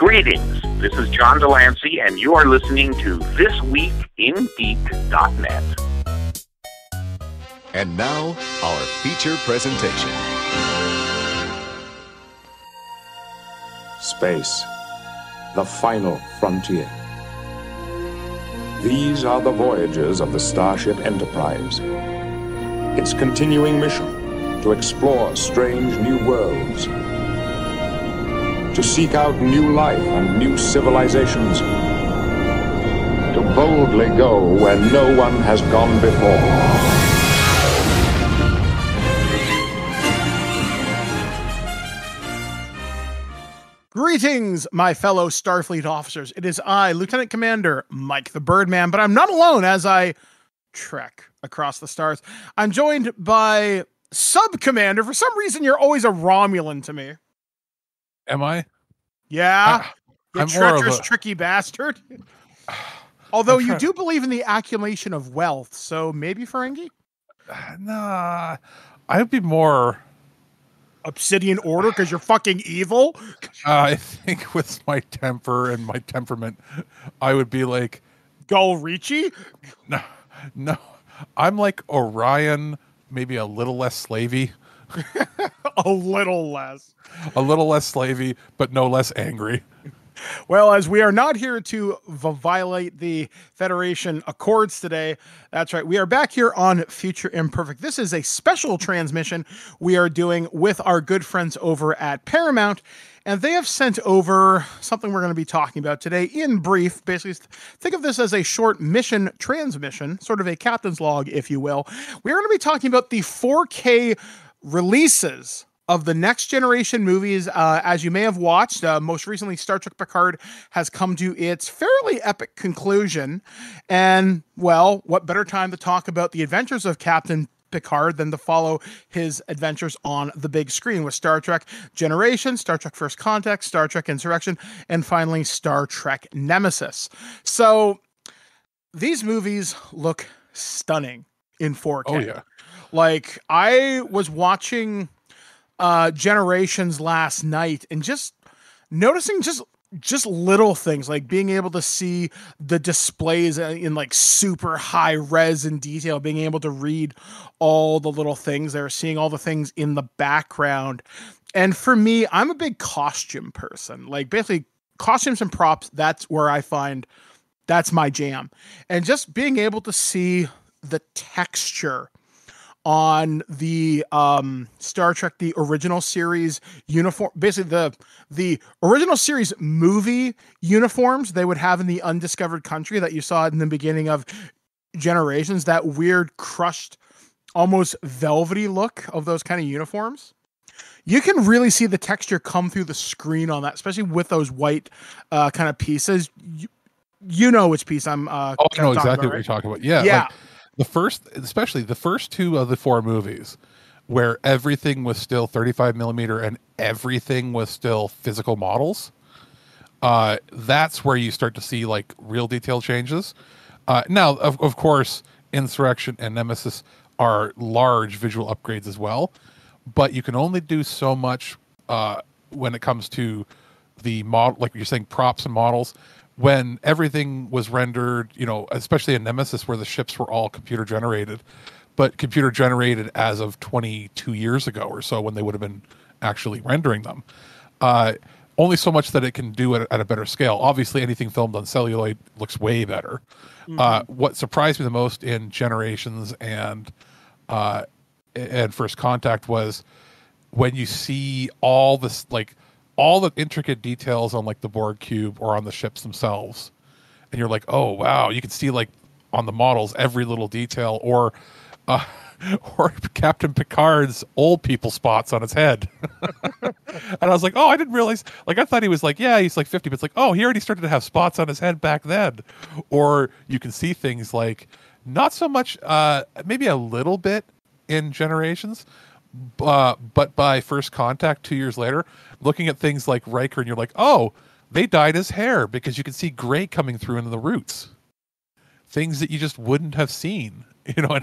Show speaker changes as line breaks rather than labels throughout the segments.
Greetings, this is John Delancey, and you are listening to ThisWeekInGeek.net.
And now, our feature presentation.
Space, the final frontier. These are the voyages of the Starship Enterprise. Its continuing mission to explore strange new worlds, to seek out new life and new civilizations, to boldly go where no one has gone before.
Greetings, my fellow Starfleet officers. It is I, Lieutenant Commander Mike the Birdman, but I'm not alone as I trek across the stars. I'm joined by Sub-Commander. For some reason, you're always a Romulan to me.
Am I?
Yeah. You
I'm
treacherous,
more of a
tricky bastard. Although you do believe in the accumulation of wealth, so maybe Ferengi?
Nah, I'd be more
Obsidian Order because you're fucking evil?
I think with my temper and my temperament, I would be like
Gul Ricci?
No. I'm like Orion, maybe a little less slavey.
A little less.
A little less slavey, but no less angry.
Well, as we are not here to violate the Federation Accords today, that's right, we are back here on Future Imperfect. This is a special transmission we are doing with our good friends over at Paramount, and they have sent over something we're going to be talking about today in brief. Basically, think of this as a short mission transmission, sort of a captain's log, if you will. We're going to be talking about the 4K releases of the next generation movies. As you may have watched, most recently Star Trek Picard has come to its fairly epic conclusion. And, well, what better time to talk about the adventures of Captain Picard than to follow his adventures on the big screen with Star Trek Generation, Star Trek First Contact, Star Trek Insurrection, and finally Star Trek Nemesis. So these movies look stunning in 4K.
Oh, yeah.
Like, I was watching Generations last night and just noticing just little things, like being able to see the displays in like super high res and detail, being able to read all the little things there, seeing all the things in the background. And for me, I'm a big costume person, like basically costumes and props. That's where I find that's my jam. And just being able to see the texture on the Star Trek, the original series uniform, basically the original series movie uniforms they would have in the undiscovered country that you saw in the beginning of Generations, that weird crushed, almost velvety look of those kind of uniforms. You can really see the texture come through the screen on that, especially with those white kind of pieces. You know which piece I'm
I know exactly
about,
what
right?
you're talking about. Yeah.
Yeah.
Especially the first two of the four movies, where everything was still 35 millimeter and everything was still physical models. That's where you start to see like real detail changes. Now, of course, Insurrection and Nemesis are large visual upgrades as well, but you can only do so much when it comes to the model, like you're saying, props and models. When everything was rendered, you know, especially in Nemesis where the ships were all computer generated, but computer generated as of 22 years ago or so when they would have been actually rendering them. Only so much that it can do it at a better scale. Obviously, anything filmed on celluloid looks way better. Mm-hmm. What surprised me the most in Generations and First Contact was when you see all this, like, all the intricate details on like the Borg cube or on the ships themselves, and you're like, oh wow, you can see like on the models every little detail, or Captain Picard's old people spots on his head. And I was like, oh, I didn't realize, like I thought he was like, yeah, he's like 50, but it's like, oh, he already started to have spots on his head back then. Or you can see things like not so much, maybe a little bit in Generations, but by First Contact 2 years later, looking at things like Riker, and you're like, oh, they dyed his hair because you can see gray coming through into the roots. Things that you just wouldn't have seen, you know,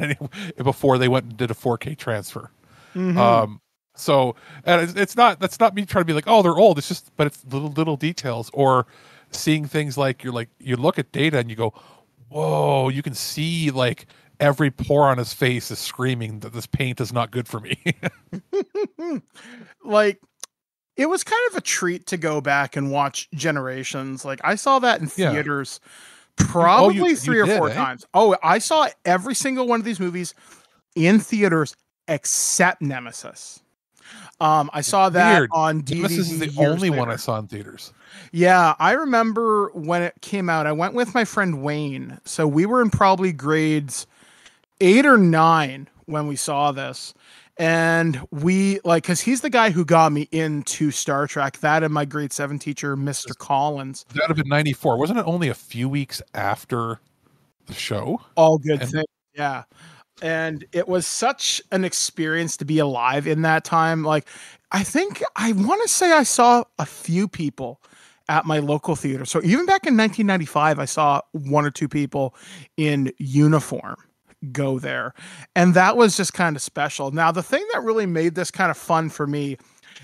before they went and did a 4K transfer. Mm-hmm. So, and that's not me trying to be like, oh, they're old. It's just, but it's little details, or seeing things like you look at Data and you go, whoa, you can see like every pore on his face is screaming that this paint is not good for me.
Like, it was kind of a treat to go back and watch Generations. Like, I saw that in theaters probably three or four times. Oh, I saw every single one of these movies in theaters except Nemesis. I saw that on DVD.
Nemesis is the only one I saw in theaters.
Yeah, I remember when it came out. I went with my friend Wayne. So we were in probably grades 8 or 9 when we saw this. And we, like, because he's the guy who got me into Star Trek, that and my grade 7 teacher, Mr. Collins.
That would have been 94. Wasn't it only a few weeks after the show?
All good things, yeah. And it was such an experience to be alive in that time. Like, I want to say I saw a few people at my local theater. So even back in 1995, I saw 1 or 2 people in uniform go there. And that was just kind of special. Now, the thing that really made this kind of fun for me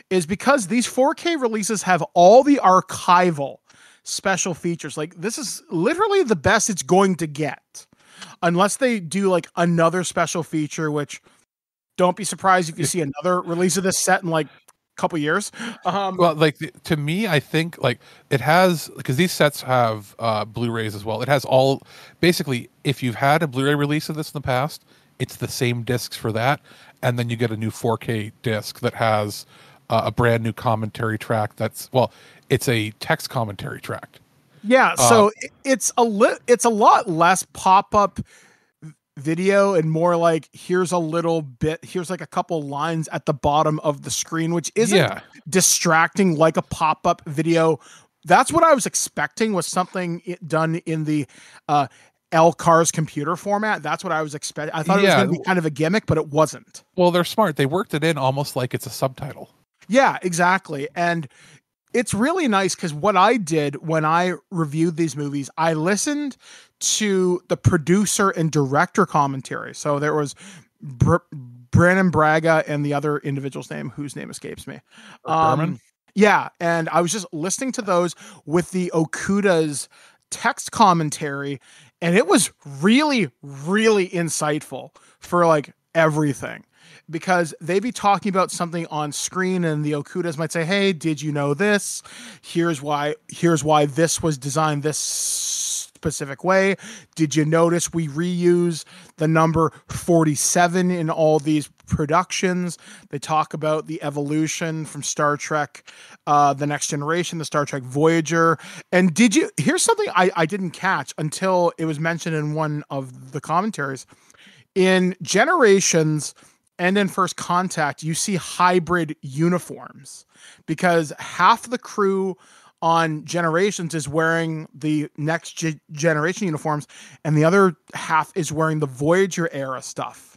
is because these 4K releases have all the archival special features. Like, this is literally the best it's going to get. Unless they do like another special feature, which don't be surprised if you see another release of this set in like a couple years.
Well, like to me, I think like it has, because these sets have Blu-rays as well. It has all, basically, if you've had a Blu-ray release of this in the past, it's the same discs for that, and then you get a new 4K disc that has a brand new commentary track. It's a text commentary track.
Yeah, so it's a lot less pop-up video and more like here's a little bit, here's like a couple lines at the bottom of the screen, which isn't distracting like a pop-up video. That's what I was expecting, was something done in the L-Cars computer format. That's what I was expecting. I thought it was going to be kind of a gimmick, but it wasn't.
Well, they're smart. They worked it in almost like it's a subtitle.
Yeah, exactly. And it's really nice because what I did when I reviewed these movies, I listened to the producer and director commentary. So there was Brandon Braga and the other individual's name, whose name escapes me. Yeah, and I was just listening to those with the Okuda's text commentary, and it was really, really insightful for like everything. Because they'd be talking about something on screen and the Okudas might say, hey, did you know this? Here's why this was designed this specific way. Did you notice we reuse the number 47 in all these productions? They talk about the evolution from Star Trek, The Next Generation, the Star Trek Voyager. And here's something I didn't catch until it was mentioned in one of the commentaries. In Generations and in First Contact, you see hybrid uniforms because half the crew on Generations is wearing the Next Generation uniforms and the other half is wearing the Voyager era stuff.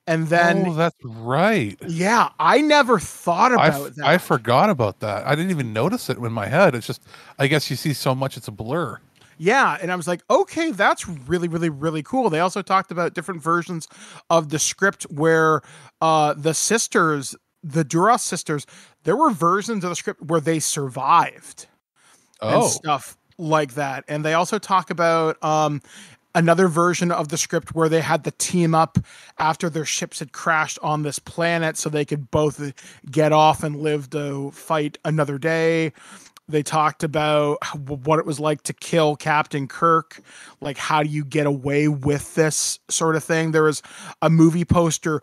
And then,
that's right.
Yeah, I never thought about that.
I forgot about that. I didn't even notice it in my head. It's just, I guess you see so much, it's a blur.
Yeah, and I was like, okay, that's really, really, really cool. They also talked about different versions of the script where the sisters, the Duras sisters, there were versions of the script where they survived and stuff like that. And they also talk about another version of the script where they had the team up after their ships had crashed on this planet so they could both get off and live to fight another day. They talked about what it was like to kill Captain Kirk. Like, how do you get away with this sort of thing? There was a movie poster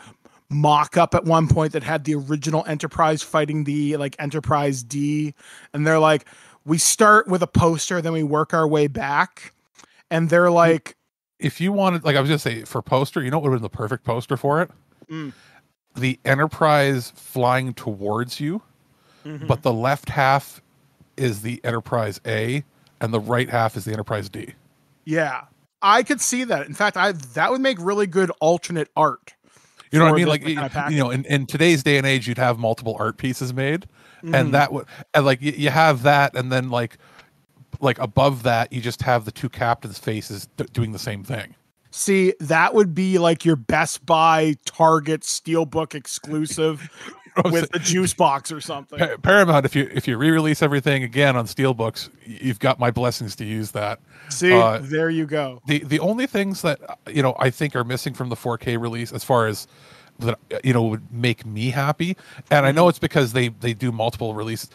mock-up at one point that had the original Enterprise fighting the like Enterprise D. And they're like, we start with a poster, then we work our way back. And they're like,
if you wanted, like I was going to say, for poster, you know what would have been the perfect poster for it? The Enterprise flying towards you, but the left half is the Enterprise A and the right half is the Enterprise D.
Yeah, I could see that. In fact, that would make really good alternate art.
You know what I mean? Like, you know, in today's day and age, you'd have multiple art pieces made, and that would, and like you have that, and then like above that, you just have the two captains' faces doing the same thing.
See, that would be like your Best Buy, Target, Steelbook exclusive with a juice box or something.
Paramount, if you re-release everything again on Steelbooks, you've got my blessings to use that.
See, there you go.
The only things that I think are missing from the 4K release, as far as that would make me happy, and I know it's because they do multiple releases,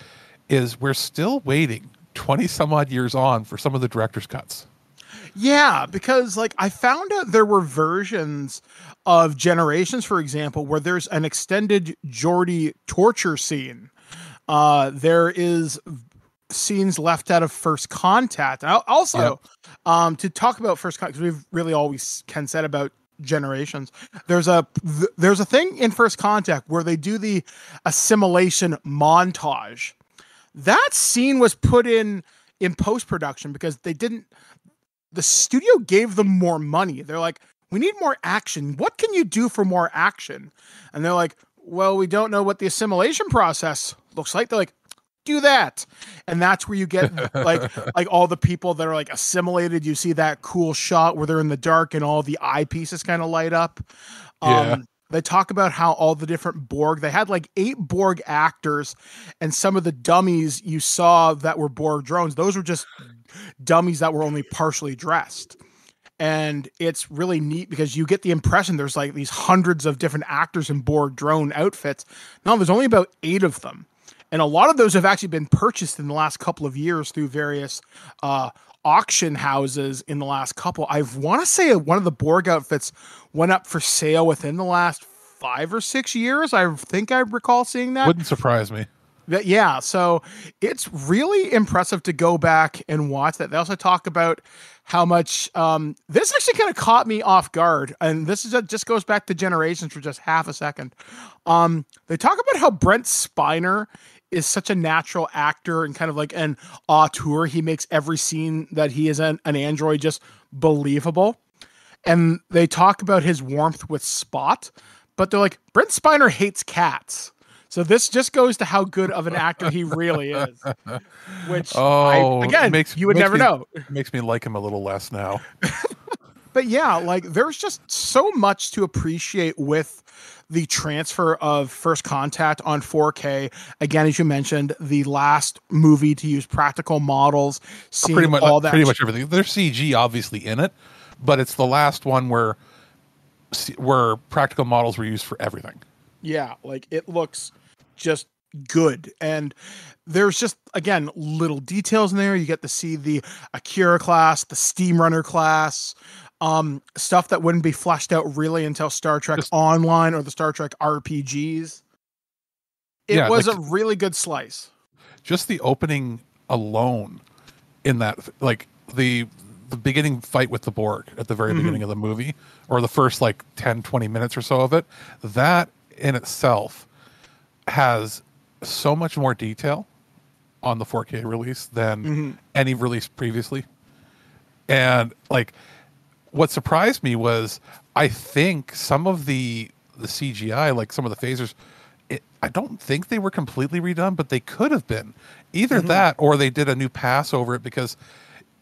is we're still waiting 20 some odd years on for some of the director's cuts.
Yeah, because like I found out there were versions of Generations, for example, where there's an extended Geordi torture scene. There is scenes left out of First Contact. And also, to talk about First Contact, because we've really always Ken said about Generations, there's a thing in First Contact where they do the assimilation montage. That scene was put in post-production because the studio gave them more money. They're like, we need more action. What can you do for more action? And they're like, well, we don't know what the assimilation process looks like. They're like, do that. And that's where you get like all the people that are like assimilated. You see that cool shot where they're in the dark and all the eyepieces kind of light up. They talk about how all the different Borg, they had like 8 Borg actors, and some of the dummies you saw that were Borg drones, those were just dummies that were only partially dressed. And it's really neat because you get the impression there's like these hundreds of different actors in Borg drone outfits. No, there's only about 8 of them. And a lot of those have actually been purchased in the last couple of years through various auction houses in the last couple. I want to say one of the Borg outfits went up for sale within the last 5 or 6 years. I think I recall seeing that.
Wouldn't surprise me.
Yeah, so it's really impressive to go back and watch that. They also talk about how much this actually kind of caught me off guard, and this is just goes back to Generations for just half a second. They talk about how Brent Spiner is such a natural actor and kind of like an auteur. He makes every scene that he is an android just believable. And they talk about his warmth with Spot, but they're like, Brent Spiner hates cats. So this just goes to how good of an actor he really is. Which, you would never know.
Makes me like him a little less now.
But yeah, like there's just so much to appreciate with the transfer of First Contact on 4K. Again, as you mentioned, the last movie to use practical models, seeing
pretty much everything. There's CG obviously in it, but it's the last one where practical models were used for everything. Yeah,
like it looks just good. And there's just, again, little details in there. You get to see the Akira class, the Steamrunner class, stuff that wouldn't be fleshed out really until Star Trek Online or the Star Trek RPGs. It was a really good slice.
Just the opening alone in that, like the beginning fight with the Borg at the very beginning of the movie, or the first like 10, 20 minutes or so of it, that in itself has so much more detail on the 4K release than any release previously. And like, what surprised me was, I think some of the CGI, like some of the phasers, I don't think they were completely redone, but they could have been. Either that, or they did a new pass over it, because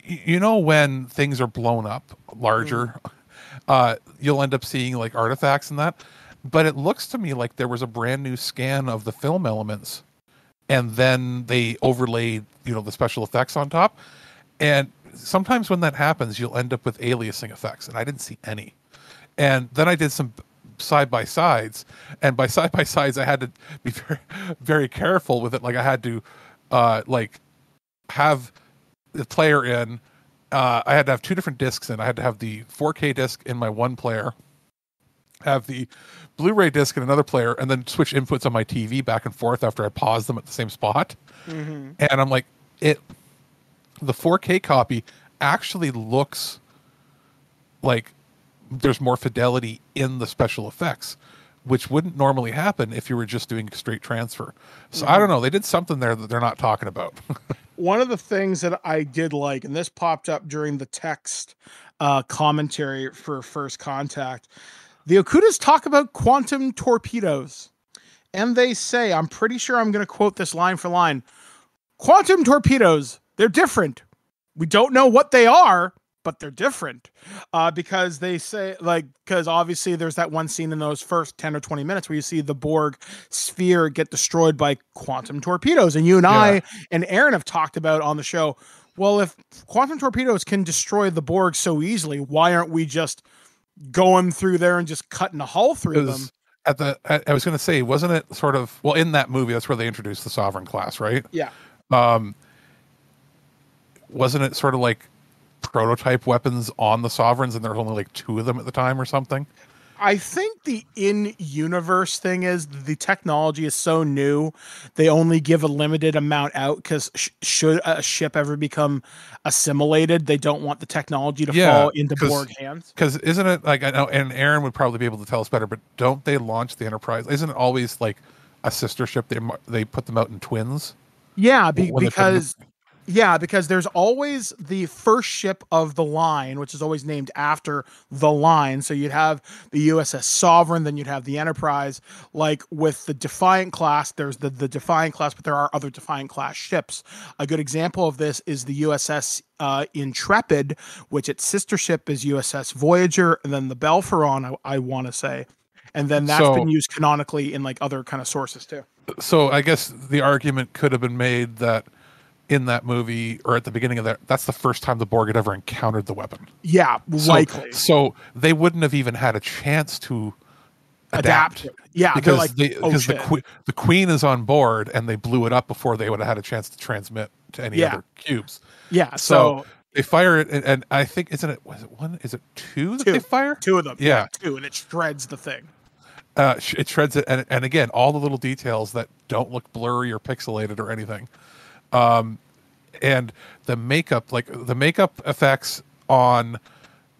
when things are blown up larger, you'll end up seeing like artifacts and that. But it looks to me like there was a brand new scan of the film elements, and then they overlaid, the special effects on top. And sometimes when that happens, you'll end up with aliasing effects, and I didn't see any. And then I did some side-by-sides, and by side-by-sides, I had to be very, very careful with it. Like I had to, have the player in. I had to have 2 different discs in. I had to have the 4K disc in my one player, have the Blu-ray disc in another player, and then switch inputs on my TV back and forth after I paused them at the same spot. And I'm like, the 4K copy actually looks like there's more fidelity in the special effects, which wouldn't normally happen if you were just doing straight transfer. So I don't know. They did something there that they're not talking about.
One of the things that I did like, and this popped up during the text commentary for First Contact, the Okudas talk about quantum torpedoes. And they say, I'm pretty sure I'm going to quote this line for line, quantum torpedoes, they're different. We don't know what they are, but they're different because they say, like, because obviously there's that one scene in those first 10 or 20 minutes where you see the Borg sphere get destroyed by quantum torpedoes. And you and I and Aaron have talked about on the show, well, if quantum torpedoes can destroy the Borg so easily, why aren't we just going through there and just cutting a hole through them?
I was going to say, wasn't it sort of, well, in that movie, that's where they introduced the Sovereign class, right?
Yeah.
Wasn't it sort of like prototype weapons on the Sovereigns, and there was only like 2 of them at the time or something?
I think the in-universe thing is the technology is so new, they only give a limited amount out because should a ship ever become assimilated, they don't want the technology to fall into Borg hands.
Because isn't it like, I know, and Aaron would probably be able to tell us better, but don't they launch the Enterprise? Isn't it always like a sister ship? They put them out in twins?
Yeah, because there's always the first ship of the line, which is always named after the line. So you'd have the USS Sovereign, then you'd have the Enterprise. Like with the Defiant class, there's the Defiant class, but there are other Defiant class ships. A good example of this is the USS Intrepid, which its sister ship is USS Voyager, and then the Belferon, I want to say. And then that's been used canonically in like other kind of sources too.
So I guess the argument could have been made that in that movie, or at the beginning of that's the first time the Borg had ever encountered the weapon.
Yeah, likely.
So they wouldn't have even had a chance to adapt.
Yeah,
because
like,
the Queen is on board, and they blew it up before they would have had a chance to transmit to any other cubes.
Yeah,
so they fire it, and I think was it 1? Is it 2 that they fire?
2 of them.
Yeah,
2, and it shreds the thing.
It shreds it, and again, all the little details that don't look blurry or pixelated or anything. And the makeup effects on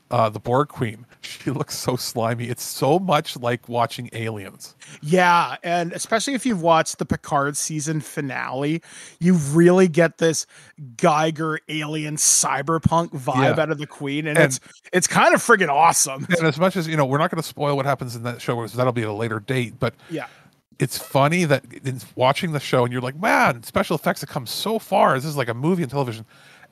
the Borg Queen, she looks so slimy. It's so much like watching Aliens.
Yeah, and especially if you've watched the Picard season finale, you really get this Geiger alien cyberpunk vibe out of the Queen, and it's kind of friggin' awesome.
And as much as, we're not going to spoil what happens in that show, because that'll be at a later date, but
yeah.
It's funny that in watching the show and you're like, man, special effects have come so far. This is like a movie and television.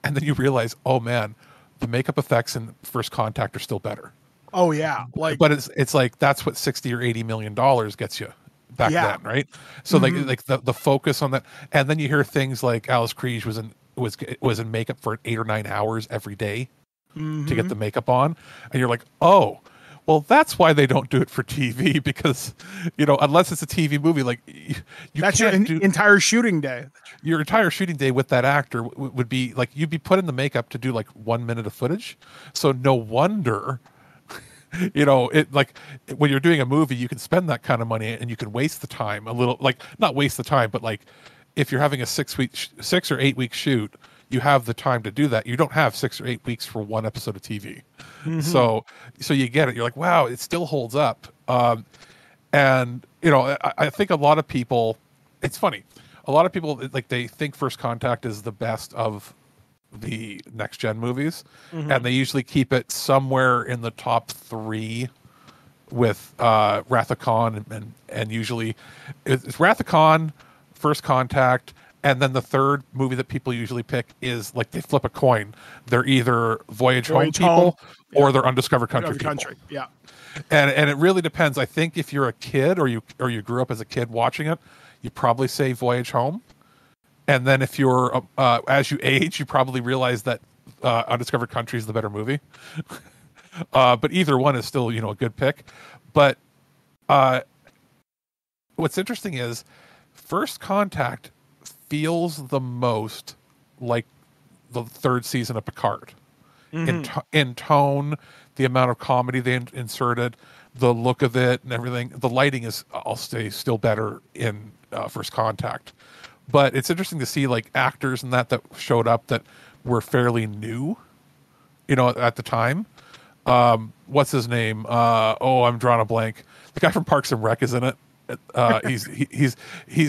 And then you realize, oh man, the makeup effects in First Contact are still better.
Oh yeah.
But it's like, that's what 60 or 80 million dollars gets you back then. Right. So like the focus on that. And then you hear things like Alice Krige was in makeup for 8 or 9 hours every day to get the makeup on. And you're like, oh, well, that's why they don't do it for TV, because, unless it's a TV movie, like
that's your entire shooting day.
Your entire shooting day with that actor would be like, you'd be put in the makeup to do like 1 minute of footage. So no wonder, it like when you're doing a movie, you can spend that kind of money and you can waste the time a little, like not waste the time, but like if you're having a 6 or 8 week shoot, you have the time to do that. You don't have 6 or 8 weeks for one episode of TV. So you get it. You're like, wow, it still holds up. And I think a lot of people, it's funny. A lot of people, like, they think First Contact is the best of the next gen movies, and they usually keep it somewhere in the top 3 with Wrath of Khan, and usually it's Wrath of Khan, First Contact, and then the third movie that people usually pick is, like, they flip a coin. They're either Voyage Home people or they're Undiscovered Country people.
Yeah.
And it really depends. I think if you're a kid or you grew up as a kid watching it, you probably say Voyage Home. And then if you're as you age, you probably realize that Undiscovered Country is the better movie. But either one is still, a good pick. But what's interesting is First Contact feels the most like the third season of Picard in tone, the amount of comedy they inserted, the look of it and everything. The lighting is, I'll say, still better in First Contact. But it's interesting to see, like, actors and that showed up that were fairly new, at the time. What's his name? I'm drawing a blank. The guy from Parks and Rec is in it. He's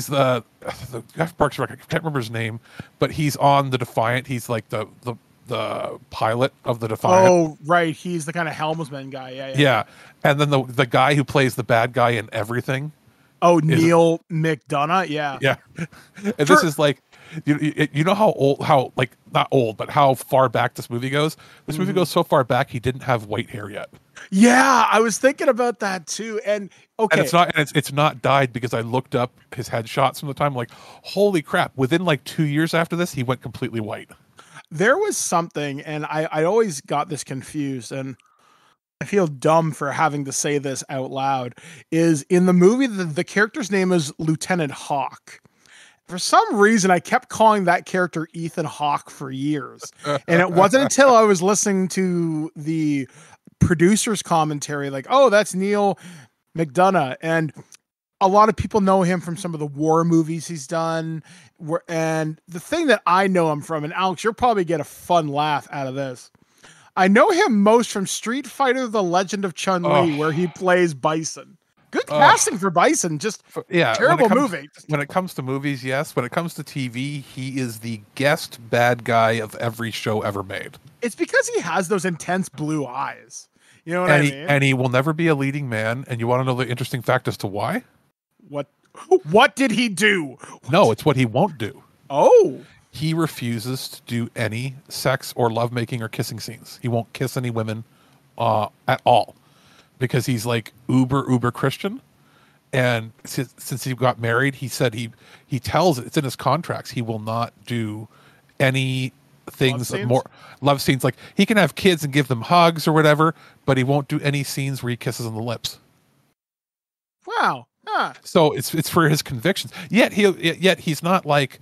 the guy from Parks and Rec. I can't remember his name, but he's on the Defiant. He's like the pilot of the Defiant. Oh,
right. He's the kind of helmsman guy.
Yeah. And then the guy who plays the bad guy in everything.
Oh, Neil McDonough. Yeah.
And this is like, You know how old, how like not old, but how far back this movie goes. This movie goes so far back he didn't have white hair yet.
Yeah, I was thinking about that too. And okay,
and it's not dyed, because I looked up his headshots from the time. Like, holy crap! Within like 2 years after this, he went completely white.
there was something, and I always got this confused, and I feel dumb for having to say this out loud. Is in the movie the character's name is Lieutenant Hawk. For some reason, I kept calling that character Ethan Hawke for years. And it wasn't until I was listening to the producer's commentary, like, oh, that's Neil McDonough. And a lot of people know him from some of the war movies he's done. And the thing that I know him from, and Alex, you'll probably get a fun laugh out of this. I know him most from Street Fighter: The Legend of Chun-Li, where he plays Bison. Good casting for Bison, just terrible movie.
When it comes to movies, yes. When it comes to TV, he is the guest bad guy of every show ever made.
It's because he has those intense blue eyes. You know what I mean?
And he will never be a leading man. And you want to know the interesting fact as to why?
What did he do?
No, it's what he won't do.
Oh.
He refuses to do any sex or lovemaking or kissing scenes. He won't kiss any women at all. Because he's like uber Christian, and since he got married, he said he tells it's in his contracts he will not do any things more love scenes. Like, he can have kids and give them hugs or whatever, but he won't do any scenes where he kisses on the lips.
Wow. Huh.
So it's for his convictions. Yet he's not like,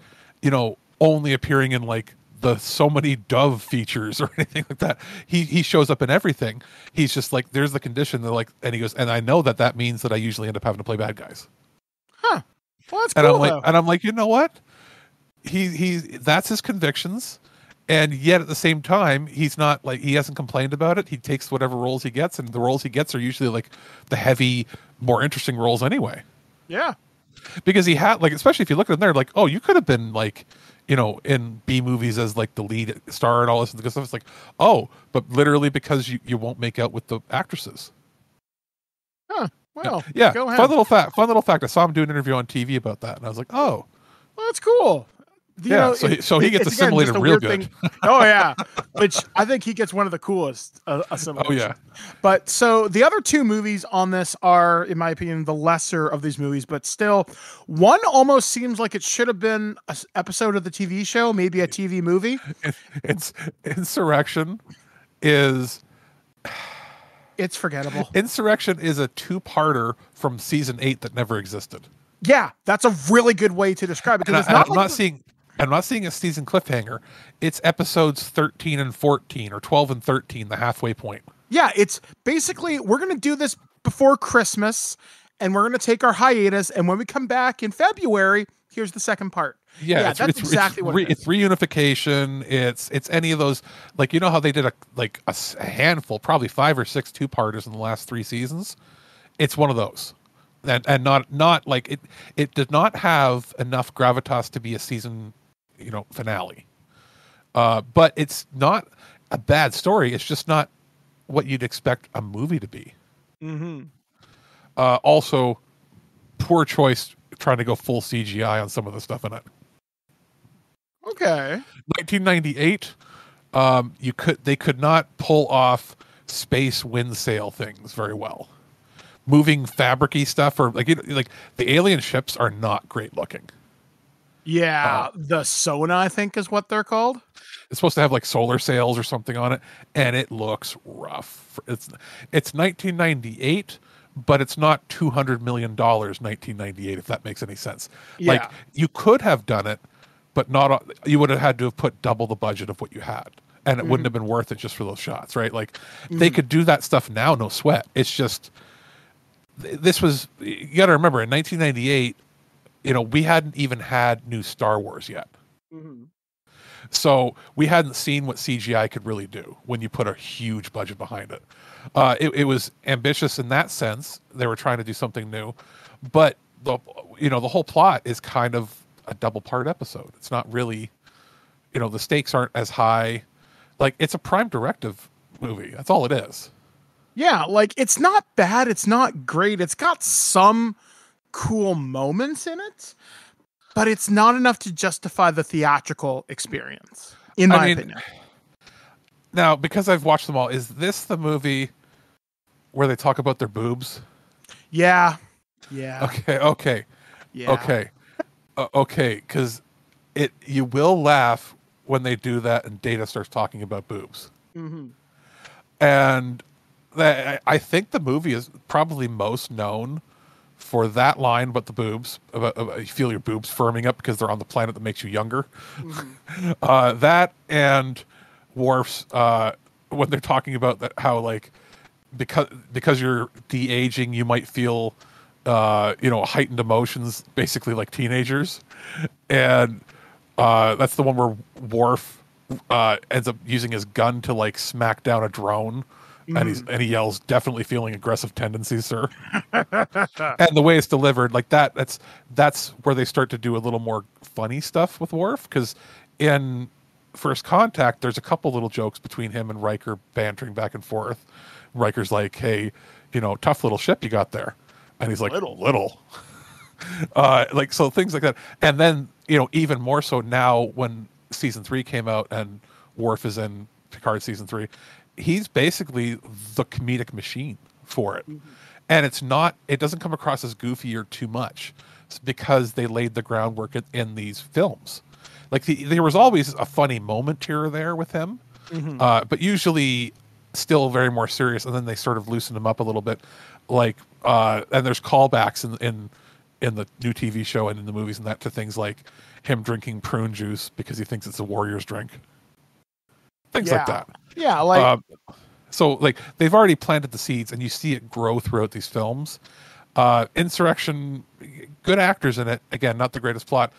only appearing in like the so many Dove features or anything like that. He shows up in everything. He's just like, there's the condition that like, and he goes, and I know that means that I usually end up having to play bad guys.
Huh. Well, that's
and
cool.
I'm like, you know what? That's his convictions. And yet at the same time, he's not like, he hasn't complained about it. He takes whatever roles he gets, and the roles he gets are usually like the heavy, more interesting roles anyway.
Yeah.
Because he had, like, especially if you look at him there, like, oh, you could have been like, in B movies as like the lead star and all this stuff. It's like, oh, but literally because you won't make out with the actresses.
Huh. Well,
yeah.
Go ahead.
Fun little fact. I saw him do an interview on TV about that, and I was like, oh,
well, that's cool.
So he gets assimilated real good.
Oh yeah, which I think he gets one of the coolest assimilations.
Oh yeah.
But so the other two movies on this are, in my opinion, the lesser of these movies, but still, one almost seems like it should have been an episode of the TV show, maybe a TV movie.
It's Insurrection is.
It's forgettable.
Insurrection is a two-parter from season 8 that never existed.
Yeah, that's a really good way to describe it. Because
I'm not seeing a season cliffhanger. It's episodes 13 and 14 or 12 and 13, the halfway point.
Yeah, it's basically, we're going to do this before Christmas, and we're going to take our hiatus, and when we come back in February, here's the second part.
Yeah,
that's exactly what it is.
It's reunification. It's any of those, like, you know how they did a handful, probably 5 or 6 two-parters in the last 3 seasons? It's one of those. And not like it did not have enough gravitas to be a season, finale. But it's not a bad story. It's just not what you'd expect a movie to be.
Mm-hmm.
Also, poor choice trying to go full CGI on some of the stuff in it.
Okay.
1998, they could not pull off space wind sail things very well. Moving fabric-y stuff, or like the alien ships are not great looking.
Yeah, the Sona, I think, is what they're called.
It's supposed to have like solar sails or something on it, and it looks rough. It's 1998, but it's not $200 million 1998, if that makes any sense.
Yeah.
Like, you could have done it, but you would have had to have put double the budget of what you had, and it wouldn't have been worth it just for those shots, right? Like, they could do that stuff now, no sweat. It's just, this was, you got to remember, in 1998, we hadn't even had new Star Wars yet.
Mm-hmm.
So we hadn't seen what CGI could really do when you put a huge budget behind it. It was ambitious in that sense. They were trying to do something new, but the whole plot is kind of a double part episode. It's not really, the stakes aren't as high. Like, it's a Prime Directive movie. That's all it is.
Yeah, like, it's not bad. It's not great. It's got some cool moments in it. but it's not enough to justify the theatrical experience, in my opinion.
Now, because I've watched them all, is this the movie where they talk about their boobs?
Yeah.
Okay.
Yeah.
Okay, because you will laugh when they do that and Data starts talking about boobs.
Mm-hmm.
And I think the movie is probably most known for that line about the boobs, about you feel your boobs firming up because they're on the planet that makes you younger. Mm-hmm. That and Worf's when they're talking about that, how like because you're de-aging, you might feel heightened emotions, basically like teenagers, and that's the one where Worf ends up using his gun to like smack down a drone. And he yells, "Definitely feeling aggressive tendencies, sir." And the way it's delivered, like that's where they start to do a little more funny stuff with Worf, because in First Contact, there's a couple little jokes between him and Riker bantering back and forth. Riker's like, "Hey, tough little ship you got there," and he's like, "Little." Like, so things like that, and then even more so now when season 3 came out and Worf is in Picard season 3. He's basically the comedic machine for it. Mm-hmm. And it doesn't come across as goofy or too much. It's because they laid the groundwork in these films. Like there was always a funny moment here or there with him, but usually still very more serious. And then they sort of loosened him up a little bit. Like, and there's callbacks in the new TV show and in the movies and that to things like him drinking prune juice because he thinks it's a warrior's drink. Things like that.
Yeah, like
so like they've already planted the seeds and you see it grow throughout these films. Insurrection, good actors in it. Again, not the greatest plot.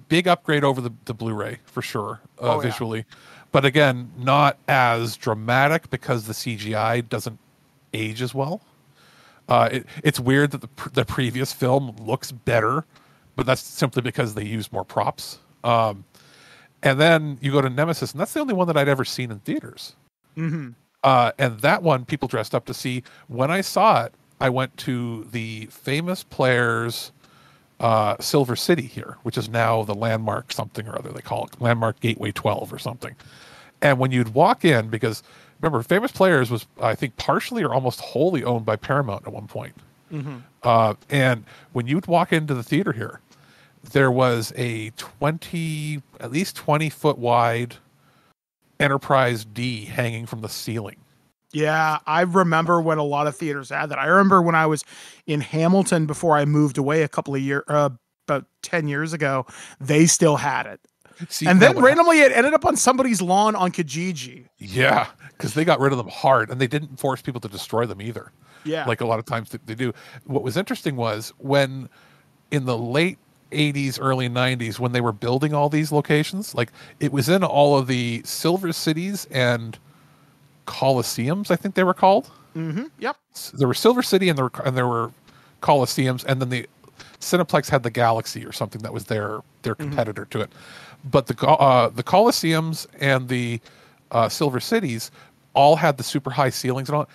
Big upgrade over the Blu-ray for sure, visually. But again, not as dramatic because the CGI doesn't age as well. It's weird that the previous film looks better, but that's simply because they use more props. And then you go to Nemesis, and that's the only one that I'd ever seen in theaters. Mm-hmm. And that one, people dressed up to see. When I saw it, I went to the Famous Players Silver City here, which is now the Landmark something or other. They call it Landmark Gateway 12 or something. And when you'd walk in, because remember, Famous Players was, I think, partially or almost wholly owned by Paramount at one point. Mm-hmm. And when you'd walk into the theater here, there was a at least 20 foot wide Enterprise D hanging from the ceiling.
Yeah, I remember when a lot of theaters had that. I remember when I was in Hamilton before I moved away a couple of years, about 10 years ago, they still had it. See, and then randomly it ended up on somebody's lawn on Kijiji.
Yeah, because they got rid of them hard, and they didn't force people to destroy them either.
Yeah.
Like a lot of times they do. What was interesting was when in the late 80s, early 90s, when they were building all these locations, like it was in all of the Silver Cities and Coliseums, I think they were called.
Mm-hmm. Yep.
So there were Silver City and there were Coliseums, and then the Cineplex had the Galaxy or something that was their competitor to it. But the Coliseums and the Silver Cities all had the super high ceilings and all,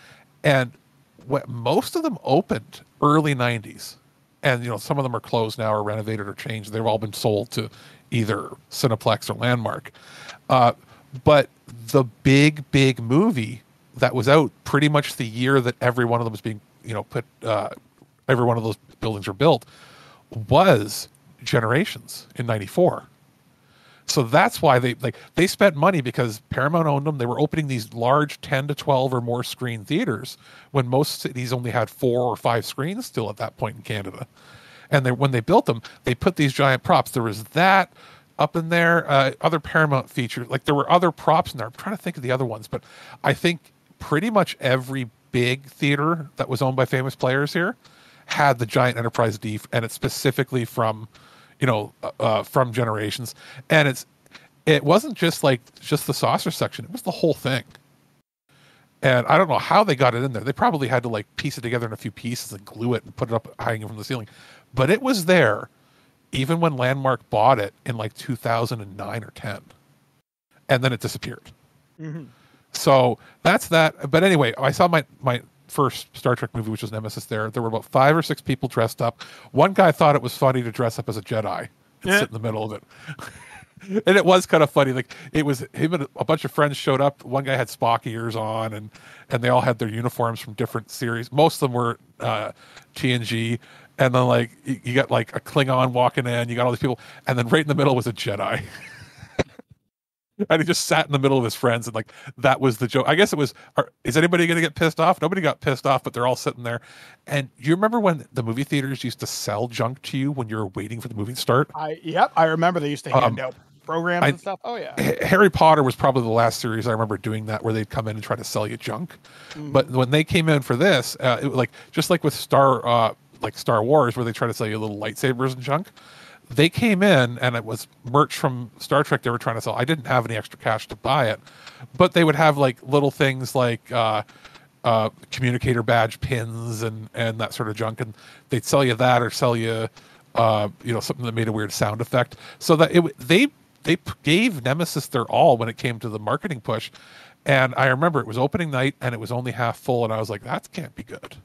and most of them opened early 90s. And, some of them are closed now or renovated or changed. They've all been sold to either Cineplex or Landmark. But the big movie that was out pretty much the year that every one of them was being, every one of those buildings were built was Generations in 94. So that's why they spent money, because Paramount owned them. They were opening these large 10 to 12 or more screen theaters when most cities only had 4 or 5 screens still at that point in Canada. And when they built them, they put these giant props. There was that up in there, other Paramount features. Like there were other props in there. I'm trying to think of the other ones, but I think pretty much every big theater that was owned by Famous Players here had the giant Enterprise D, and it's specifically from Generations. And it wasn't just the saucer section. It was the whole thing. And I don't know how they got it in there. They probably had to piece it together in a few pieces and glue it and put it up hanging from the ceiling. But it was there even when Landmark bought it in 2009 or 10. And then it disappeared. Mm-hmm. So that's that. But anyway, I saw my first Star Trek movie, which was Nemesis, there were about 5 or 6 people dressed up. One guy thought it was funny to dress up as a Jedi and sit in the middle of it. And it was kind of funny. Like, it was him and a bunch of friends showed up. One guy had Spock ears on, and they all had their uniforms from different series. Most of them were TNG. And then, like, you got like a Klingon walking in. You got all these people, and then right in the middle was a Jedi. And he just sat in the middle of his friends, and like that was the joke. I guess it was. Is anybody going to get pissed off? Nobody got pissed off, but they're all sitting there. And you remember when the movie theaters used to sell junk to you when you were waiting for the movie to start?
I remember they used to hand out programs and stuff. Oh yeah.
Harry Potter was probably the last series I remember doing that, where they'd come in and try to sell you junk. But when they came in for this, it was like just like with Star Wars, where they try to sell you little lightsabers and junk. They came in, and it was merch from Star Trek they were trying to sell. I didn't have any extra cash to buy it, but they would have like little things like communicator badge pins and that sort of junk, and they'd sell you that, or sell you something that made a weird sound effect. So that they gave Nemesis their all when it came to the marketing push. And I remember it was opening night, and it was only half full, and I was like, that can't be good.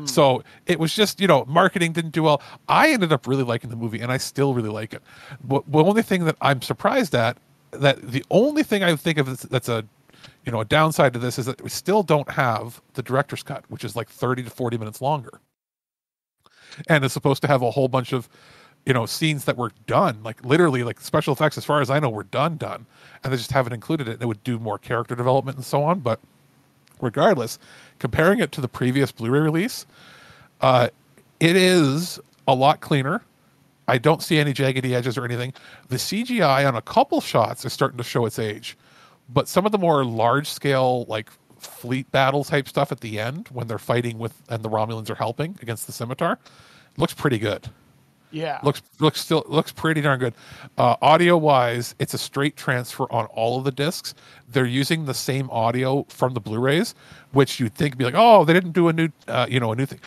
So it was just, marketing didn't do well. I ended up really liking the movie, and I still really like it. But the only thing that I'm surprised at, the only thing I think of that's a downside to this, is that we still don't have the director's cut, which is like 30 to 40 minutes longer. And it's supposed to have a whole bunch of, scenes that were done, like literally, like special effects, as far as I know, were done. And they just haven't included it. And it would do more character development and so on. But regardless, comparing it to the previous Blu-ray release, it is a lot cleaner. I don't see any jaggedy edges or anything. The CGI on a couple shots is starting to show its age, but some of the more large-scale, like fleet battle type stuff at the end, when they're fighting with and the Romulans are helping against the Scimitar, looks pretty good.
Yeah,
looks pretty darn good. Audio wise, it's a straight transfer on all of the discs. They're using the same audio from the Blu-rays, which you'd think would be like, oh, they didn't do a new thing.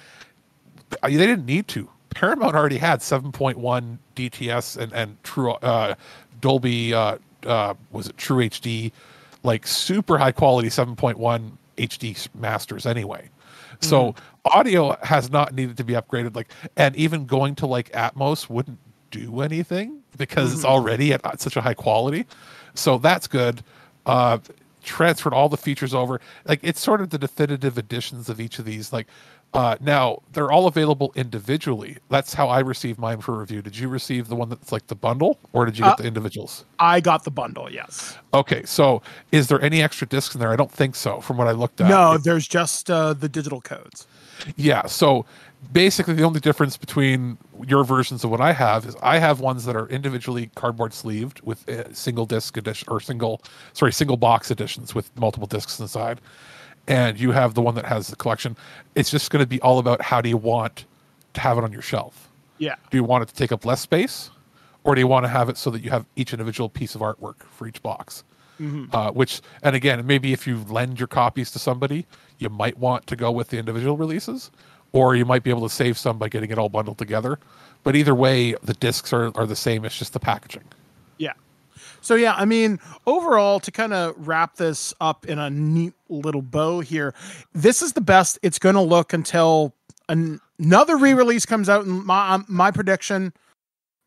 They didn't need to. Paramount already had 7.1 DTS and true Dolby. Was it True HD? Like super high quality 7.1 HD masters anyway. So audio has not needed to be upgraded. And even going to like Atmos wouldn't do anything because it's already at such a high quality. So that's good. Transferred all the features over. Like, it's sort of the definitive editions of each of these. Now they're all available individually. That's how I received mine for review. Did you receive the one that's like the bundle, or did you get the individuals?
I got the bundle, yes.
Okay, so is there any extra discs in there? I don't think so, from what I looked at.
No, there's just the digital codes.
Yeah, so basically the only difference between your versions of what I have is I have ones that are individually cardboard sleeved with single disc edition, or single box editions with multiple discs inside. And you have the one that has the collection. It's just going to be all about, how do you want to have it on your shelf?
Yeah.
Do you want it to take up less space, or do you want to have it so that you have each individual piece of artwork for each box? Which, and again, maybe if you lend your copies to somebody, you might want to go with the individual releases, or you might be able to save some by getting it all bundled together. But either way, the discs are the same. It's just the packaging.
Yeah. So, yeah, I mean, overall, to kind of wrap this up in a neat little bow here, this is the best it's going to look until another re-release comes out. In my prediction,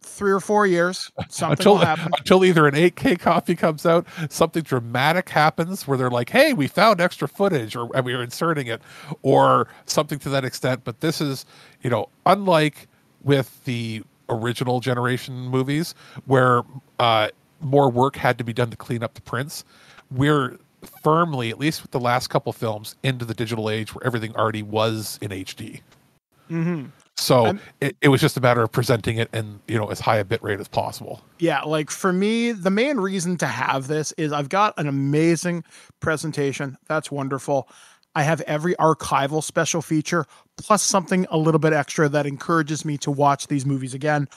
3 or 4 years, something will happen.
Until either an 8K copy comes out, something dramatic happens where they're like, hey, we found extra footage, and we are inserting it, or something to that extent. But this is, unlike with the original generation movies, where more work had to be done to clean up the prints, we're firmly, at least with the last couple films, into the digital age where everything already was in HD. So it was just a matter of presenting it in as high a bit rate as possible.
Yeah, like for me, the main reason to have this is I've got an amazing presentation. That's wonderful. I have every archival special feature, plus something a little bit extra that encourages me to watch these movies again.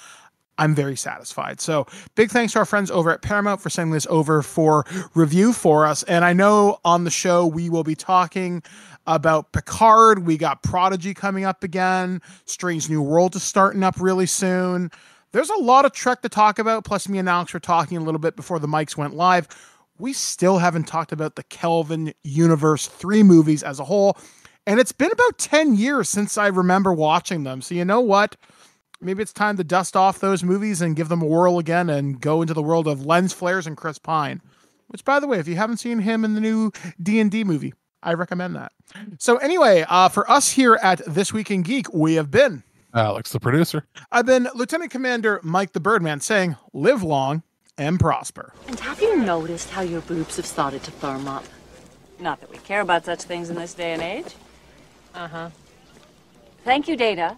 I'm very satisfied. So big thanks to our friends over at Paramount for sending this over for review for us. And I know on the show we will be talking about Picard. We got Prodigy coming up again. Strange New World is starting up really soon. There's a lot of Trek to talk about. Plus, me and Alex were talking a little bit before the mics went live. We still haven't talked about the Kelvin Universe 3 movies as a whole. And it's been about 10 years since I remember watching them. So you know what? Maybe it's time to dust off those movies and give them a whirl again and go into the world of lens flares and Chris Pine. Which, by the way, if you haven't seen him in the new D&D movie, I recommend that. So anyway, for us here at This Week in Geek, we have been
Alex, the producer.
I've been Lieutenant Commander Mike the Birdman saying, live long and prosper.
And have you noticed how your boobs have started to firm up?
Not that we care about such things in this day and age.
Thank you, Data.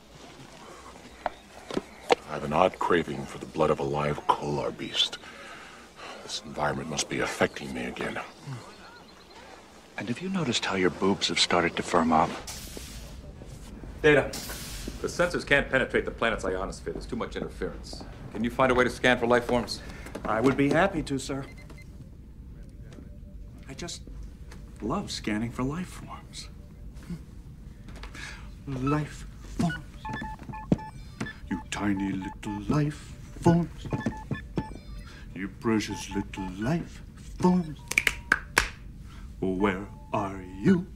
I have an odd craving for the blood of a live kolar beast. This environment must be affecting me again.
And have you noticed how your boobs have started to firm up?
Data. The sensors can't penetrate the planet's ionosphere. There's too much interference. Can you find a way to scan for life forms?
I would be happy to, sir. I just love scanning for life forms. Life forms. You tiny little life forms. You precious little life forms. Where are you?